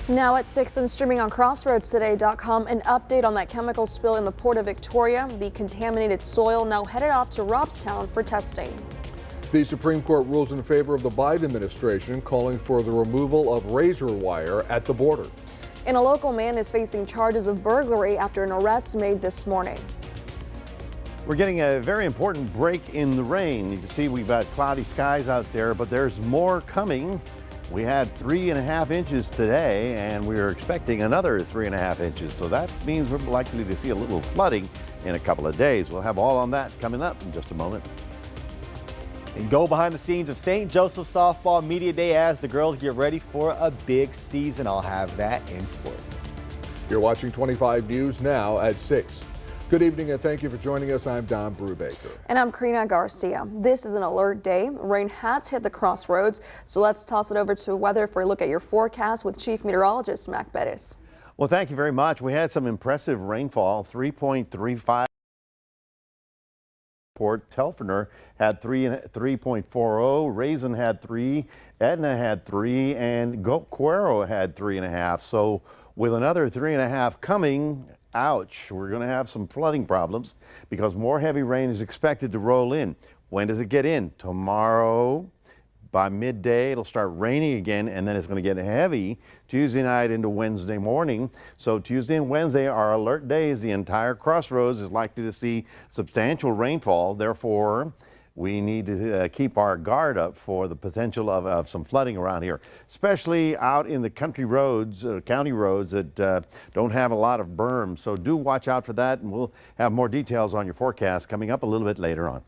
Now at 6 and streaming on CrossroadsToday.com, an update on that chemical spill in the Port of Victoria. The contaminated soil now headed off to Robstown for testing. The Supreme Court rules in favor of the Biden administration, calling for the removal of razor wire at the border. And a local man is facing charges of burglary after an arrest made this morning. We're getting a very important break in the rain. You can see we've got cloudy skies out there, but there's more coming. We had 3.5 inches today, and we're expecting another 3.5 inches. So that means we're likely to see a little flooding in a couple of days. We'll have all on that coming up in just a moment. And go behind the scenes of St. Joseph Softball Media Day as the girls get ready for a big season. I'll have that in sports. You're watching 25 News now at 6. Good evening and thank you for joining us. I'm Don Brubaker. And I'm Karina Garcia. This is an alert day. Rain has hit the crossroads, so let's toss it over to weather for a look at your forecast with Chief Meteorologist Mac Bettis. Well, thank you very much. We had some impressive rainfall, 3.35. Port Telfiner had 3.40, Raisin had 3, Edna had 3, and Cuero had 3.5. So with another 3.5 coming, ouch, we're going to have some flooding problems because more heavy rain is expected to roll in. When does it get in? Tomorrow. By midday, it'll start raining again, and then it's going to get heavy Tuesday night into Wednesday morning. So Tuesday and Wednesday are alert days. The entire crossroads is likely to see substantial rainfall. Therefore, we need to keep our guard up for the potential of some flooding around here, especially out in the country roads, county roads that don't have a lot of berms. So do watch out for that, and we'll have more details on your forecast coming up a little bit later on.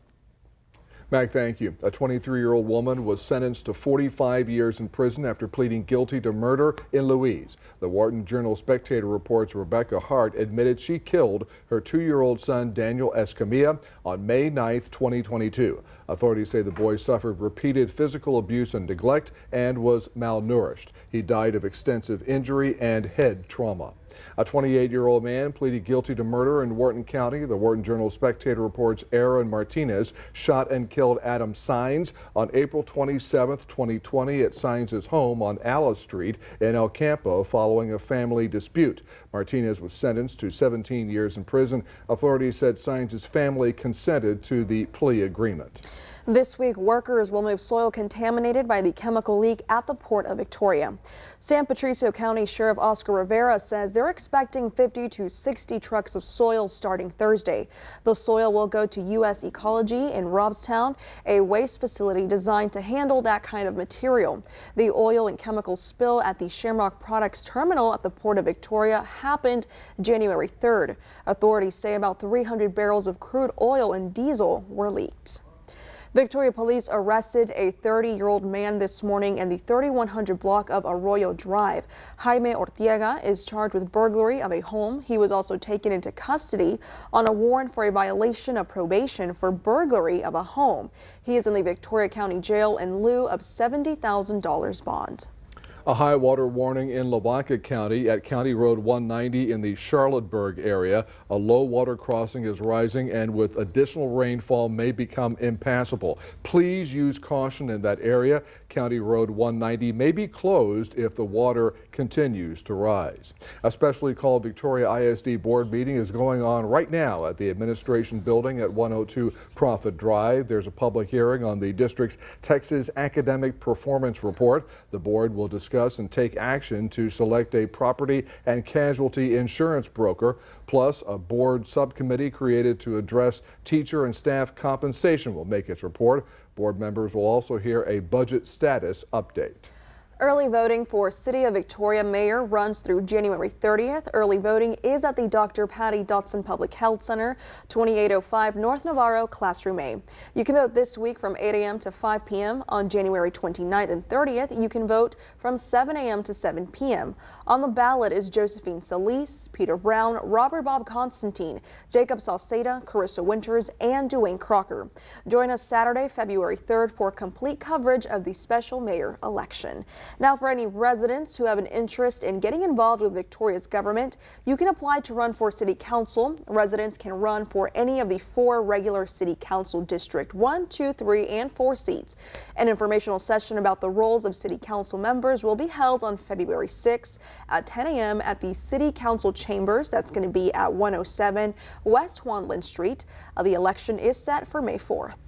Mac, thank you. A 23-year-old woman was sentenced to 45 years in prison after pleading guilty to murder in Louise. The Wharton Journal-Spectator reports Rebecca Hart admitted she killed her 2-year-old son Daniel Escamilla on May 9th, 2022. Authorities say the boy suffered repeated physical abuse and neglect and was malnourished. He died of extensive injury and head trauma. A 28-year-old man pleaded guilty to murder in Wharton County. The Wharton Journal-Spectator reports Aaron Martinez shot and killed Adam Sines on April 27, 2020 at Sines' home on Alice Street in El Campo following a family dispute. Martinez was sentenced to 17 years in prison. Authorities said Sines' family consented to the plea agreement. This week, workers will move soil contaminated by the chemical leak at the Port of Victoria. San Patricio County Sheriff Oscar Rivera says they're expecting 50 to 60 trucks of soil starting Thursday. The soil will go to U.S. Ecology in Robstown, a waste facility designed to handle that kind of material. The oil and chemical spill at the Shamrock Products Terminal at the Port of Victoria happened January 3rd. Authorities say about 300 barrels of crude oil and diesel were leaked. Victoria police arrested a 30-year-old man this morning in the 3100 block of Arroyo Drive. Jaime Ortiega is charged with burglary of a home. He was also taken into custody on a warrant for a violation of probation for burglary of a home. He is in the Victoria County Jail in lieu of $70,000 bond. A high water warning in Lavaca County at County Road 190 in the Charlotteburg area. A low water crossing is rising and with additional rainfall may become impassable. Please use caution in that area. County Road 190 may be closed if the water continues to rise. A specially called Victoria ISD board meeting is going on right now at the administration building at 102 Prophet Drive. There's a public hearing on the district's Texas Academic Performance Report. The board will discuss and take action to select a property and casualty insurance broker. Plus, a board subcommittee created to address teacher and staff compensation will make its report. Board members will also hear a budget status update. Early voting for City of Victoria mayor runs through January 30th. Early voting is at the Dr. Patty Dotson Public Health Center, 2805 North Navarro, Classroom A. You can vote this week from 8 a.m. to 5 p.m. On January 29th and 30th, you can vote from 7 a.m. to 7 p.m. On the ballot is Josephine Solis, Peter Brown, Robert Bob Constantine, Jacob Salceda, Carissa Winters, and Dwayne Crocker. Join us Saturday, February 3rd for complete coverage of the special mayor election. Now, for any residents who have an interest in getting involved with Victoria's government, you can apply to run for city council. Residents can run for any of the 4 regular city council district 1, 2, 3, and 4 seats. An informational session about the roles of city council members will be held on February 6 at 10 a.m. at the city council chambers. That's going to be at 107 West Juan Lynn Street. The election is set for May 4th.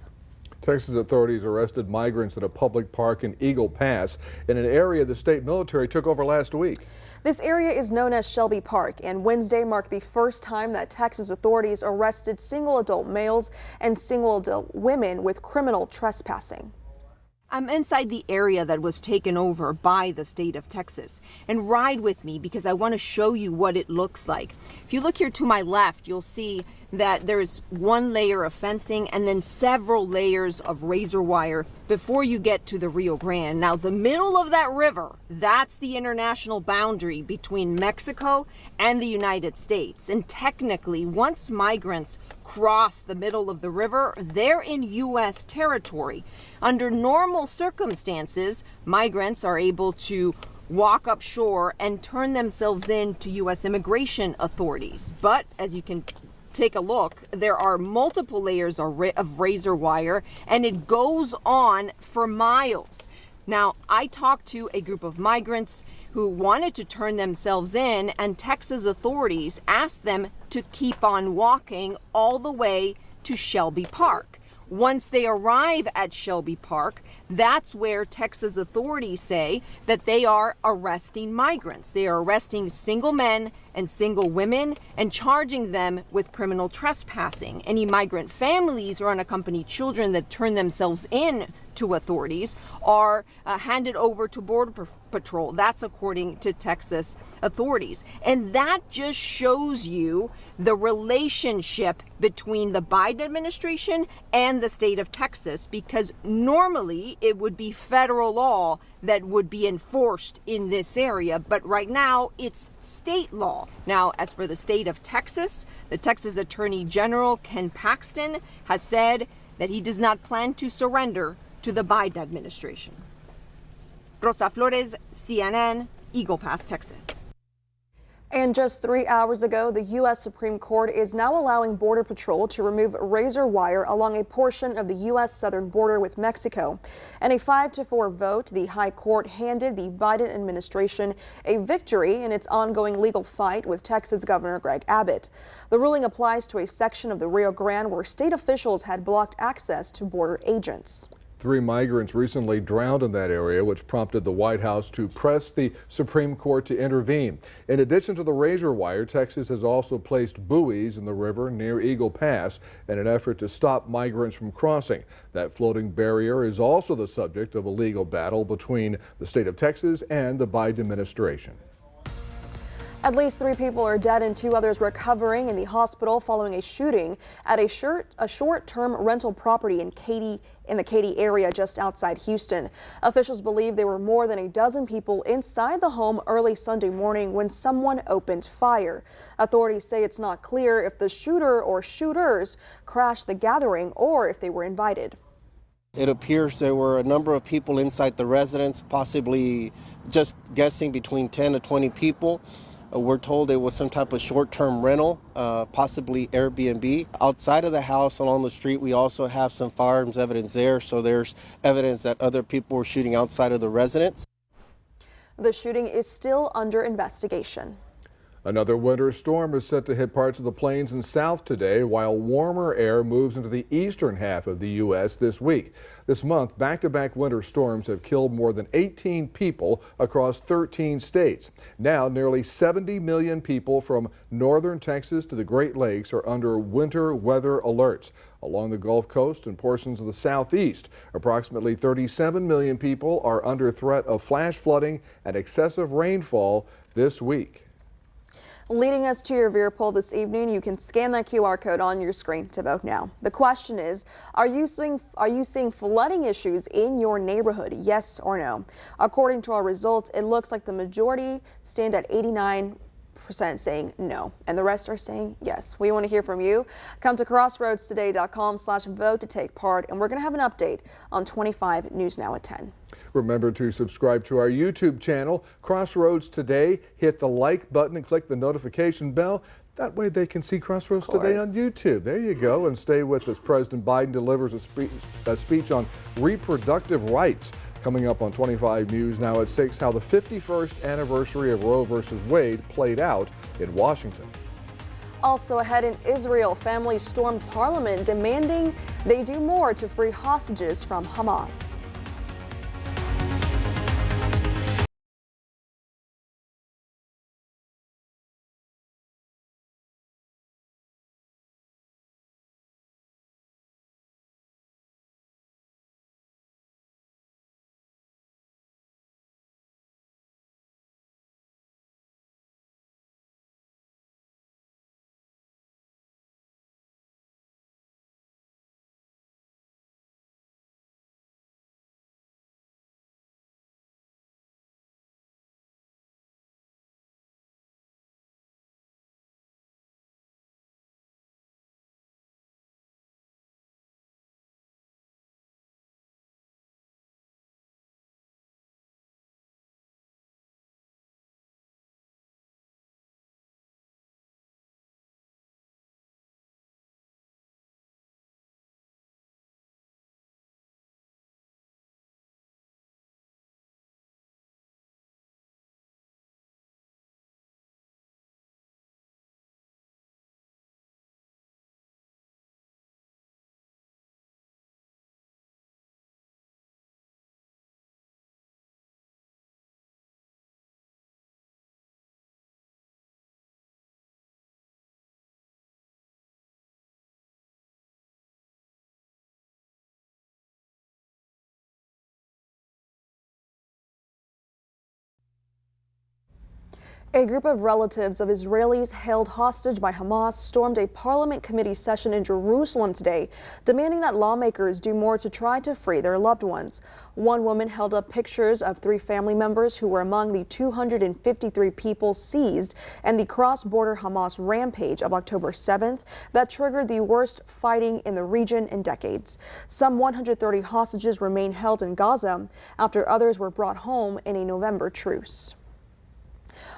Texas authorities arrested migrants at a public park in Eagle Pass in an area the state military took over last week. This area is known as Shelby Park, and Wednesday marked the first time that Texas authorities arrested single adult males and single adult women with criminal trespassing. I'm inside the area that was taken over by the state of Texas, and ride with me because I want to show you what it looks like. If you look here to my left, you'll see that there's one layer of fencing and then several layers of razor wire before you get to the Rio Grande. Now, the middle of that river, that's the international boundary between Mexico and the United States. And technically, once migrants cross the middle of the river, they're in U.S. territory. Under normal circumstances, migrants are able to walk up shore and turn themselves in to U.S. immigration authorities. But as you can take a look, there are multiple layers of razor wire, and it goes on for miles. Now, I talked to a group of migrants who wanted to turn themselves in, and Texas authorities asked them to keep on walking all the way to Shelby Park. Once they arrive at Shelby Park, that's where Texas authorities say that they are arresting migrants. They are arresting single men and single women and charging them with criminal trespassing. Any migrant families or unaccompanied children that turn themselves in to authorities are handed over to Border Patrol. That's according to Texas authorities. And that just shows you the relationship between the Biden administration and the state of Texas, because normally it would be federal law that would be enforced in this area, but right now it's state law. Now, as for the state of Texas, the Texas Attorney General Ken Paxton has said that he does not plan to surrender to the Biden administration. Rosa Flores, CNN, Eagle Pass, Texas. And just 3 hours ago, the U.S. Supreme Court is now allowing Border Patrol to remove razor wire along a portion of the U.S. southern border with Mexico. In a 5-4 vote, the High Court handed the Biden administration a victory in its ongoing legal fight with Texas Governor Greg Abbott. The ruling applies to a section of the Rio Grande where state officials had blocked access to border agents. 3 migrants recently drowned in that area, which prompted the White House to press the Supreme Court to intervene. In addition to the razor wire, Texas has also placed buoys in the river near Eagle Pass in an effort to stop migrants from crossing. That floating barrier is also the subject of a legal battle between the state of Texas and the Biden administration. At least 3 people are dead and 2 others recovering in the hospital following a shooting at a short-term rental property in the Katy area just outside Houston. Officials believe there were more than a dozen people inside the home early Sunday morning when someone opened fire. Authorities say it's not clear if the shooter or shooters crashed the gathering or if they were invited. It appears there were a number of people inside the residence, possibly, just guessing, between 10 to 20 people. We're told it was some type of short-term rental, possibly Airbnb. Outside of the house along the street, we also have some firearms evidence there, so there's evidence that other people were shooting outside of the residence. The shooting is still under investigation. Another winter storm is set to hit parts of the plains and south today, while warmer air moves into the eastern half of the U.S. this week. This month, back-to-back winter storms have killed more than 18 people across 13 states. Now, nearly 70 million people from northern Texas to the Great Lakes are under winter weather alerts. Along the Gulf Coast and portions of the southeast, approximately 37 million people are under threat of flash flooding and excessive rainfall this week. Leading us to your Vera poll this evening, you can scan that QR code on your screen to vote now. The question is, are you seeing flooding issues in your neighborhood? Yes or no? According to our results, it looks like the majority stand at 89% 48% saying no, and the rest are saying yes. We want to hear from you. Come to crossroadstoday.com/vote to take part, and we're going to have an update on 25 News Now at 10. Remember to subscribe to our YouTube channel, Crossroads Today. Hit the like button and click the notification bell. That way they can see Crossroads Today on YouTube. There you go. And stay with us. President Biden delivers a speech on reproductive rights. Coming up on 25 News Now at 6, how the 51st anniversary of Roe v. Wade played out in Washington. Also ahead in Israel, families stormed parliament demanding they do more to free hostages from Hamas. A group of relatives of Israelis held hostage by Hamas stormed a parliament committee session in Jerusalem today, demanding that lawmakers do more to try to free their loved ones. One woman held up pictures of 3 family members who were among the 253 people seized in the cross-border Hamas rampage of October 7th that triggered the worst fighting in the region in decades. Some 130 hostages remain held in Gaza after others were brought home in a November truce.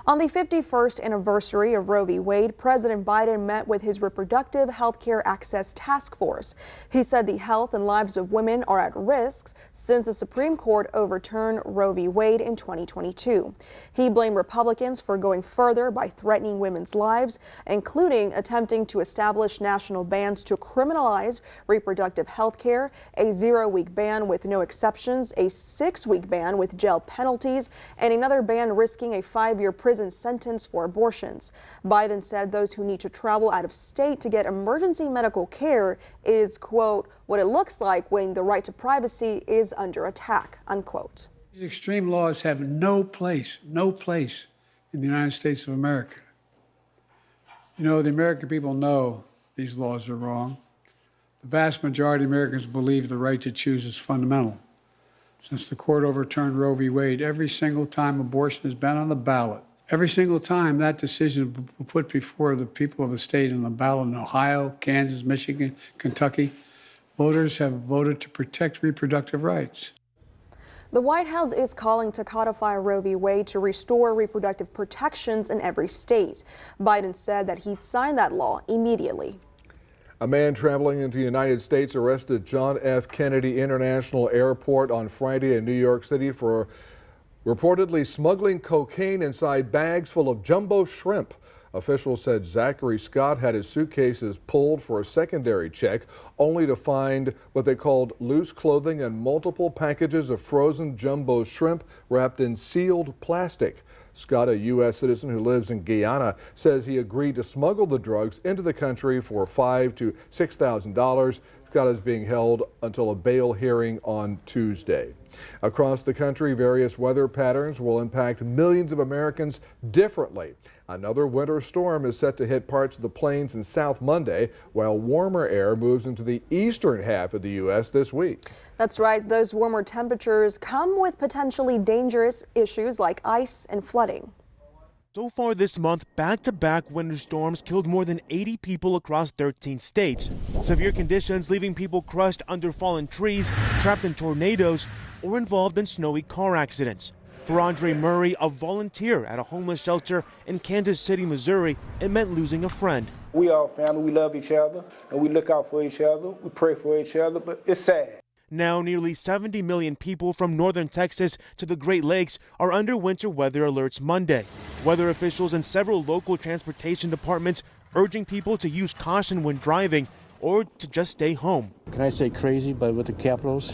On the 51st anniversary of Roe v. Wade, President Biden met with his Reproductive Health Care Access Task Force. He said the health and lives of women are at risk since the Supreme Court overturned Roe v. Wade in 2022. He blamed Republicans for going further by threatening women's lives, including attempting to establish national bans to criminalize reproductive health care, a 0-week ban with no exceptions, a 6-week ban with jail penalties, and another ban risking a 5-year prison sentence for abortions. Biden said those who need to travel out of state to get emergency medical care is, quote, what it looks like when the right to privacy is under attack, unquote. These extreme laws have no place in the United States of America. You know, the American people know these laws are wrong. The vast majority of Americans believe the right to choose is fundamental. Since the court overturned Roe v. Wade, every single time abortion has been on the ballot, every single time that decision was put before the people of the state on the ballot in Ohio, Kansas, Michigan, Kentucky, voters have voted to protect reproductive rights. The White House is calling to codify Roe v. Wade to restore reproductive protections in every state. Biden said that he'd sign that law immediately. A man traveling into the United States arrested John F. Kennedy International Airport on Friday in New York City for reportedly smuggling cocaine inside bags full of jumbo shrimp. Officials said Zachary Scott had his suitcases pulled for a secondary check, only to find what they called loose clothing and multiple packages of frozen jumbo shrimp wrapped in sealed plastic. Scott, a U.S. citizen who lives in Guyana, says he agreed to smuggle the drugs into the country for $5,000 to $6,000. Scott is being held until a bail hearing on Tuesday. Across the country, various weather patterns will impact millions of Americans differently. Another winter storm is set to hit parts of the plains in South Monday, while warmer air moves into the eastern half of the U.S. this week. That's right. Those warmer temperatures come with potentially dangerous issues like ice and flooding. So far this month, back-to-back winter storms killed more than 80 people across 13 states. Severe conditions leaving people crushed under fallen trees, trapped in tornadoes, or involved in snowy car accidents. For Andre Murray, a volunteer at a homeless shelter in Kansas City, Missouri, it meant losing a friend. We all family, we love each other, and we look out for each other, we pray for each other, but it's sad. Now, nearly 70 million people from northern Texas to the Great Lakes are under winter weather alerts Monday. Weather officials and several local transportation departments urging people to use caution when driving or to just stay home. Can I say crazy, but with the capitals?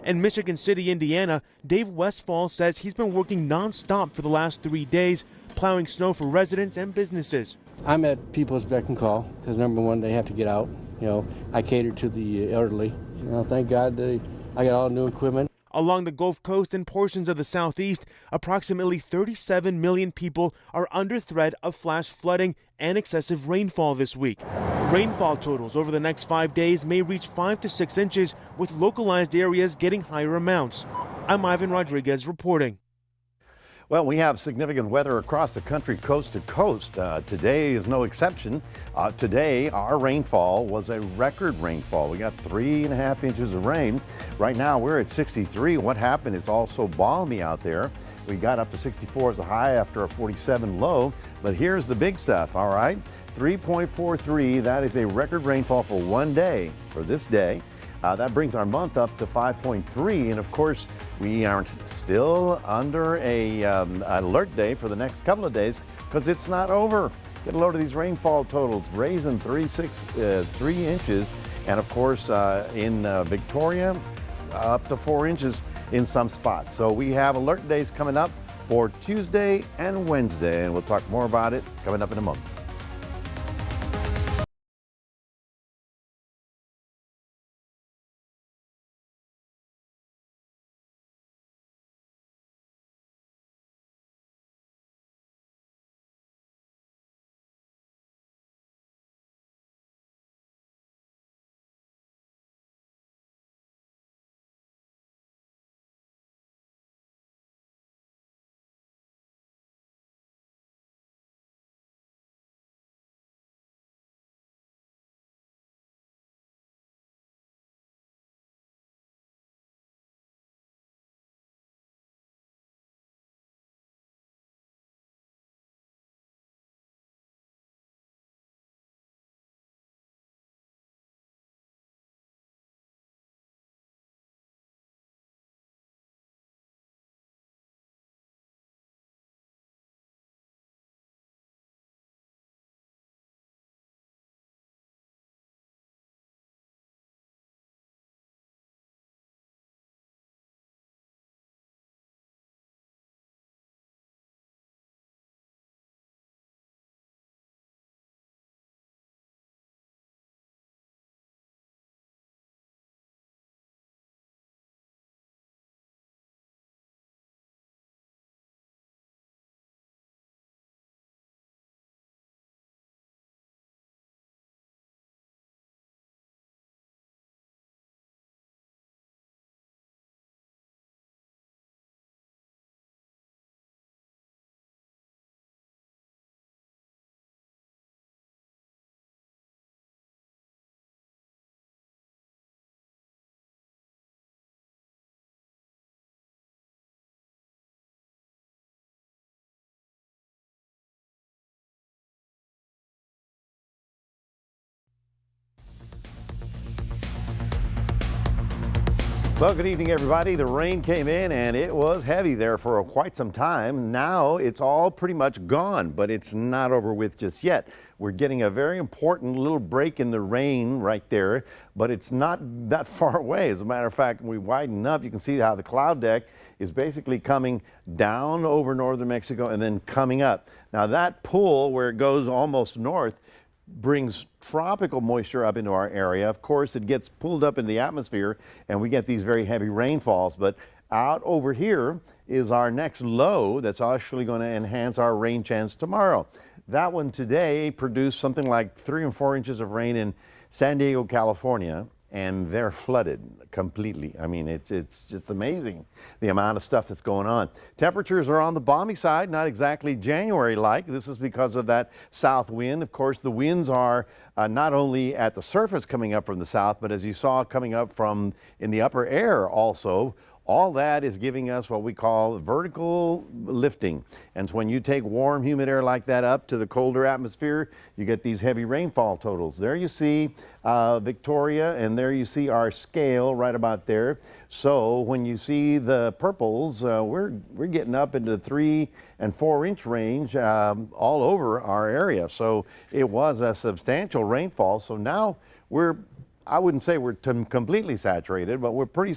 In Michigan City, Indiana, Dave Westfall says he's been working nonstop for the last 3 days, plowing snow for residents and businesses. I'm at people's beck and call because, number one, they have to get out. You know, I cater to the elderly. You know, thank God I got all new equipment. Along the Gulf Coast and portions of the Southeast, approximately 37 million people are under threat of flash flooding and excessive rainfall this week. Rainfall totals over the next 5 days may reach 5 to 6 inches, with localized areas getting higher amounts. I'm Ivan Rodriguez reporting. Well, we have significant weather across the country, coast to coast. Today is no exception. Today, our rainfall was a record rainfall. We got 3.5 inches of rain. Right now, we're at 63. What happened? It's also balmy out there. We got up to 64 as a high after a 47 low. But here's the big stuff, all right? 3.43, that is a record rainfall for one day, for this day. That brings our month up to 5.3, and of course, we aren't still under a alert day for the next couple of days because it's not over. Get a load of these rainfall totals, raising 3 inches, and of course, in Victoria, up to 4 inches in some spots. So we have alert days coming up for Tuesday and Wednesday, and we'll talk more about it coming up in a month. Well, good evening, everybody. The rain came in and it was heavy there for quite some time. Now it's all pretty much gone, but it's not over with just yet. We're getting a very important little break in the rain right there, but it's not that far away. As a matter of fact, we widen up, you can see how the cloud deck is basically coming down over northern Mexico and then coming up. Now that pull where it goes almost north brings tropical moisture up into our area. Of course, it gets pulled up in the atmosphere and we get these very heavy rainfalls. But out over here is our next low that's actually going to enhance our rain chance tomorrow. That one today produced something like 3 and 4 inches of rain in San Diego, California. and they're flooded completely. I mean, it's just amazing the amount of stuff that's going on. Temperatures are on the balmy side, not exactly January-like. This is because of that south wind. Of course, the winds are not only at the surface coming up from the south, but as you saw coming up from in the upper air also. All that is giving us what we call vertical lifting. And so when you take warm, humid air like that up to the colder atmosphere, you get these heavy rainfall totals. There you see Victoria, and there you see our scale right about there. So when you see the purples, we're getting up into the 3 and 4 inch range all over our area. So it was a substantial rainfall. So now I wouldn't say we're completely saturated, but we're pretty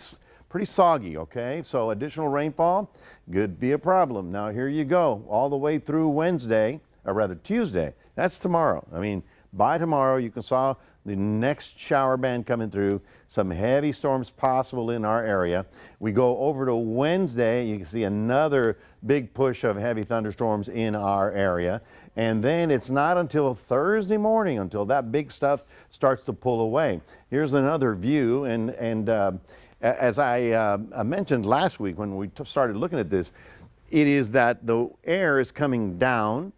soggy, okay? So additional rainfall could be a problem. Now here you go, all the way through Wednesday, or rather Tuesday. That's tomorrow. I mean, by tomorrow you can saw the next shower band coming through, some heavy storms possible in our area. We go over to Wednesday, you can see another big push of heavy thunderstorms in our area. And then it's not until Thursday morning until that big stuff starts to pull away. Here's another view, and as I mentioned last week when we started looking at this, it is that the air is coming down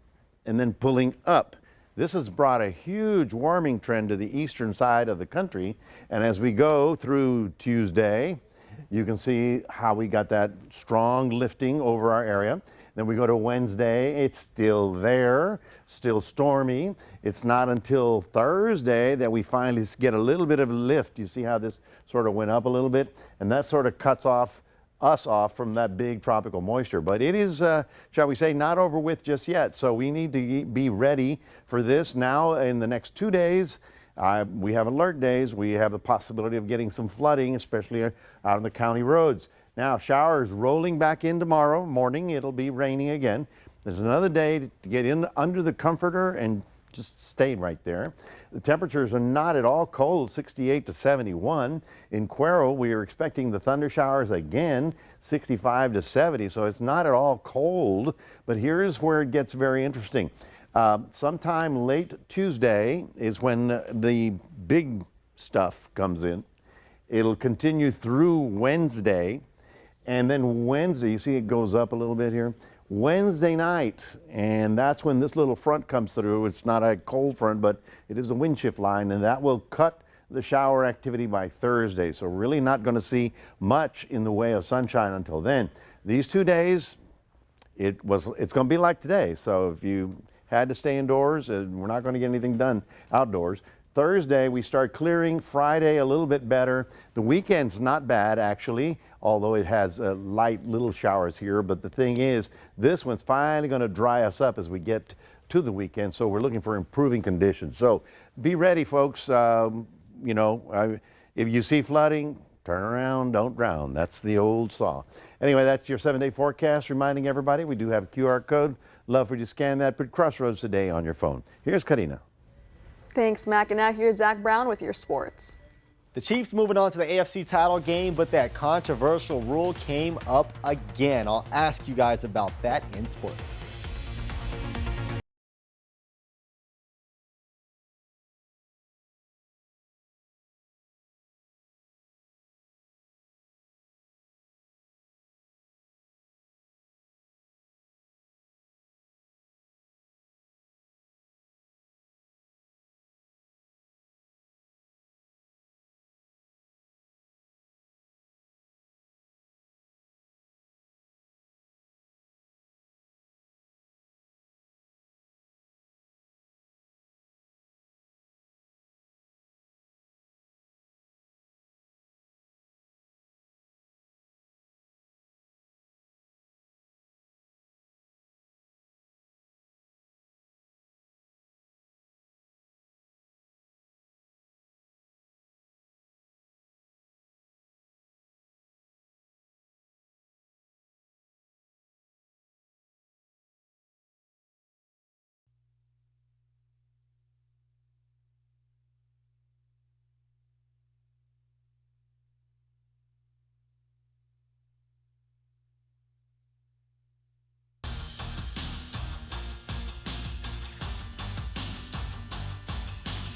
and then pulling up. This has brought a huge warming trend to the eastern side of the country. And as we go through Tuesday, you can see how we got that strong lifting over our area. Then we go to Wednesday, it's still there, still stormy. It's not until Thursday that we finally get a little bit of lift. You see how this sort of went up a little bit? And that sort of cuts us off from that big tropical moisture. But it is, shall we say, not over with just yet. So we need to be ready for this now in the next 2 days. We have alert days. We have the possibility of getting some flooding, especially out on the county roads. Now, showers rolling back in tomorrow morning. It'll be raining again. There's another day to get in under the comforter and just stay right there. The temperatures are not at all cold, 68 to 71. In Cuero, we are expecting the thunder showers again, 65 to 70. So it's not at all cold, but here's where it gets very interesting. Sometime late Tuesday is when the big stuff comes in. It'll continue through Wednesday. And then Wednesday, you see it goes up a little bit here. Wednesday night, and that's when this little front comes through. It's not a cold front, but it is a wind shift line, and that will cut the shower activity by Thursday. So really not going to see much in the way of sunshine until then. These 2 days, it's going to be like today. So if you had to stay indoors, we're not going to get anything done outdoors. Thursday, we start clearing. Friday, a little bit better. The weekend's not bad, actually, although it has light little showers here. But the thing is, this one's finally going to dry us up as we get to the weekend. So we're looking for improving conditions. So be ready, folks. You know, if you see flooding, turn around, don't drown. That's the old saw. Anyway, that's your 7-day forecast, reminding everybody we do have a QR code. Love for you to scan that. Put Crossroads Today on your phone. Here's Karina. Thanks, Mac. And now here's Zach Brown with your sports. The Chiefs moving on to the AFC title game, but that controversial rule came up again. I'll ask you guys about that in sports.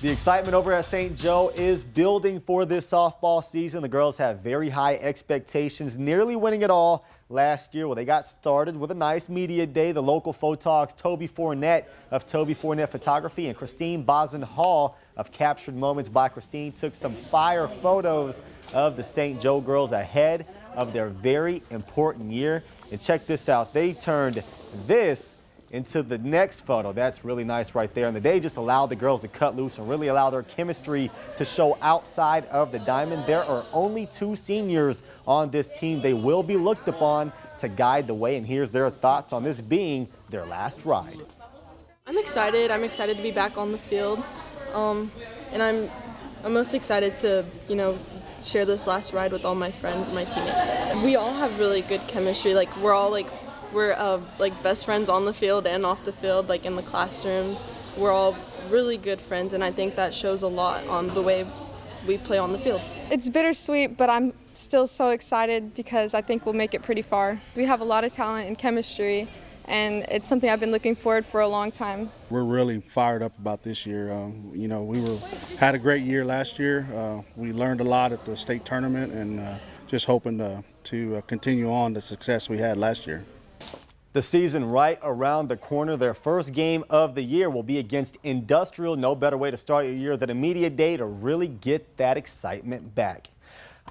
The excitement over at St. Joe is building for this softball season. The girls have very high expectations, nearly winning it all last year. Well, they got started with a nice media day. The local photogs, Toby Fournette of Toby Fournette Photography and Christine Bozen Hall of Captured Moments by Christine took some fire photos of the St. Joe girls ahead of their very important year. And check this out. They turned this into the next photo. That's really nice right there. And the day just allowed the girls to cut loose and really allow their chemistry to show outside of the diamond. There are only 2 seniors on this team. They will be looked upon to guide the way. And here's their thoughts on this being their last ride. I'm excited. I'm excited to be back on the field. And I'm most excited to, share this last ride with all my friends and my teammates. We all have really good chemistry. We're best friends on the field and off the field, in the classrooms. We're all really good friends, and I think that shows a lot on the way we play on the field. It's bittersweet, but I'm still so excited because I think we'll make it pretty far. We have a lot of talent and chemistry, and it's something I've been looking forward for a long time. We're really fired up about this year. We had a great year last year. We learned a lot at the state tournament, and just hoping to continue on the success we had last year. The season right around the corner. Their first game of the year will be against Industrial. No better way to start your year than a media day to really get that excitement back.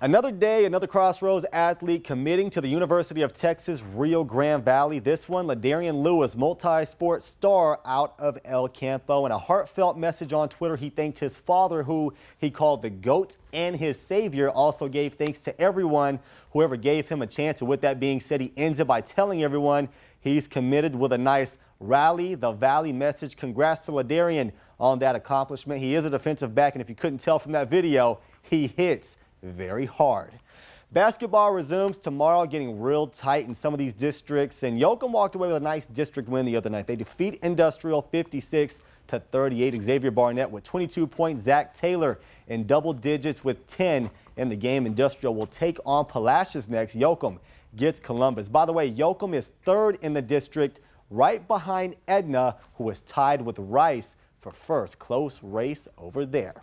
Another day, another Crossroads athlete committing to the University of Texas, Rio Grande Valley. This one, Ladarian Lewis, multi-sport star out of El Campo. In a heartfelt message on Twitter, he thanked his father, who he called the GOAT, and his savior. Also gave thanks to everyone, whoever gave him a chance. And with that being said, he ends it by telling everyone he's committed with a nice Rally the Valley message. Congrats to Ladarian on that accomplishment. He is a defensive back, and if you couldn't tell from that video, he hits very hard. Basketball resumes tomorrow, getting real tight in some of these districts, and Yoakum walked away with a nice district win the other night. They defeat Industrial 56-38. Xavier Barnett with 22 points. Zach Taylor in double digits with 10 in the game. Industrial will take on Palacios next. Yoakum gets Columbus. By the way, Yoakum is 3rd in the district, right behind Edna, who is tied with Rice for first. Close race over there.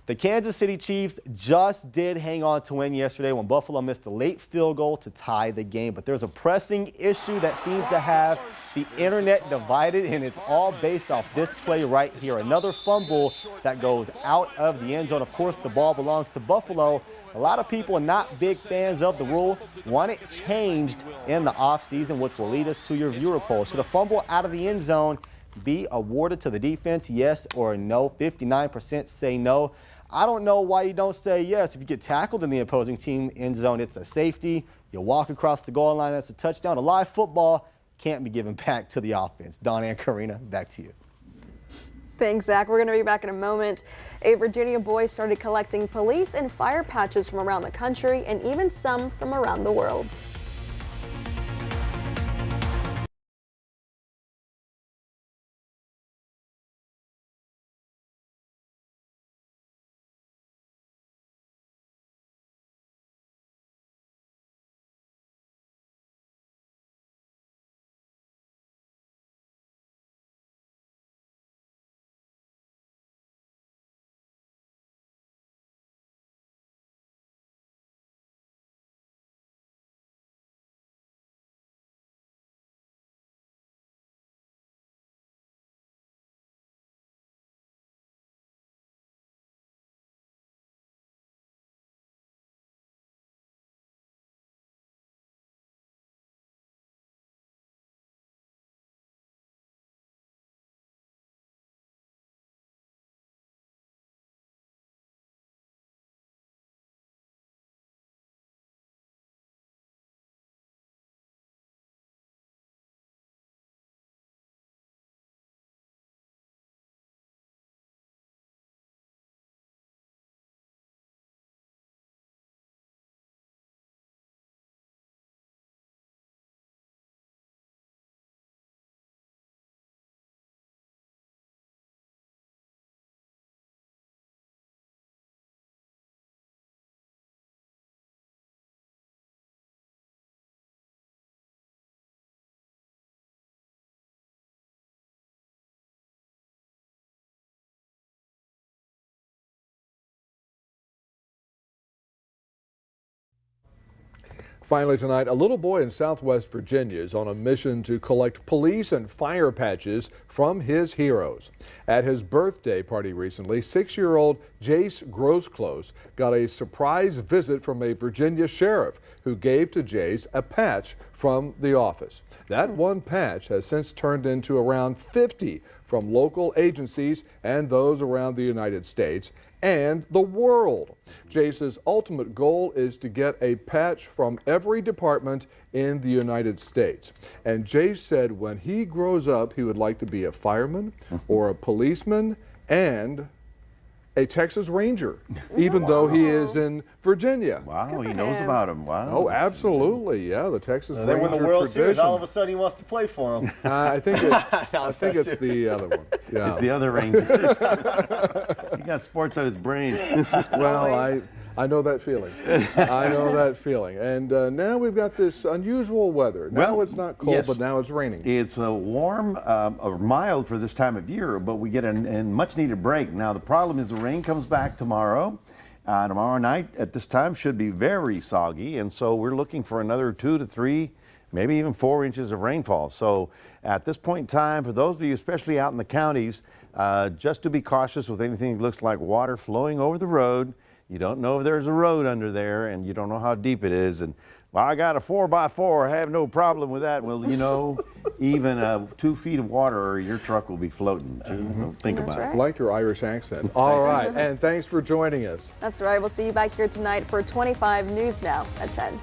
The Kansas City Chiefs just did hang on to win yesterday when Buffalo missed a late field goal to tie the game. But there's a pressing issue that seems to have the internet divided, and it's all based off this play right here. Another fumble that goes out of the end zone. Of course, the ball belongs to Buffalo. A lot of people are not big fans of the rule, want it changed in the offseason, which will lead us to your viewer poll. Should a fumble out of the end zone be awarded to the defense, yes or no? 59% say no. I don't know why you don't say yes. If you get tackled in the opposing team end zone, it's a safety. You walk across the goal line, that's a touchdown. A live football can't be given back to the offense. Donna and Karina, back to you. Thanks, Zach. We're going to be back in a moment. A Virginia boy started collecting police and fire patches from around the country and even some from around the world. Finally tonight, a little boy in Southwest Virginia is on a mission to collect police and fire patches from his heroes. At his birthday party recently, 6-year-old Jace Grosclose got a surprise visit from a Virginia sheriff who gave to Jace a patch from the office. That one patch has since turned into around 50 from local agencies and those around the United States and the world. Jace's ultimate goal is to get a patch from every department in the United States. And Jace said when he grows up, he would like to be a fireman or a policeman and a Texas Ranger, even though he is in Virginia. Wow, he knows about him. Wow. Oh, absolutely. Yeah, the Texas Ranger They win the World Series, tradition. all of a sudden he wants to play for them. I think it's the other one. Yeah. It's the other Ranger. He got sports on his brain. Well, I know that feeling. I know that feeling. And now we've got this unusual weather. Now Well, it's not cold, yes. but now it's raining. It's warm or mild for this time of year, but we get a much needed break. Now the problem is the rain comes back tomorrow. Tomorrow night at this time should be very soggy, and so we're looking for another 2 to 3, maybe even 4 inches of rainfall. So at this point in time, for those of you especially out in the counties, just to be cautious with anything that looks like water flowing over the road. You don't know if there's a road under there, and you don't know how deep it is. And well, I got a 4x4. I have no problem with that. Well, you know, even 2 feet of water, your truck will be floating too. Think about it. I like your Irish accent. All right, and thanks for joining us. That's right. We'll see you back here tonight for 25 News Now at 10.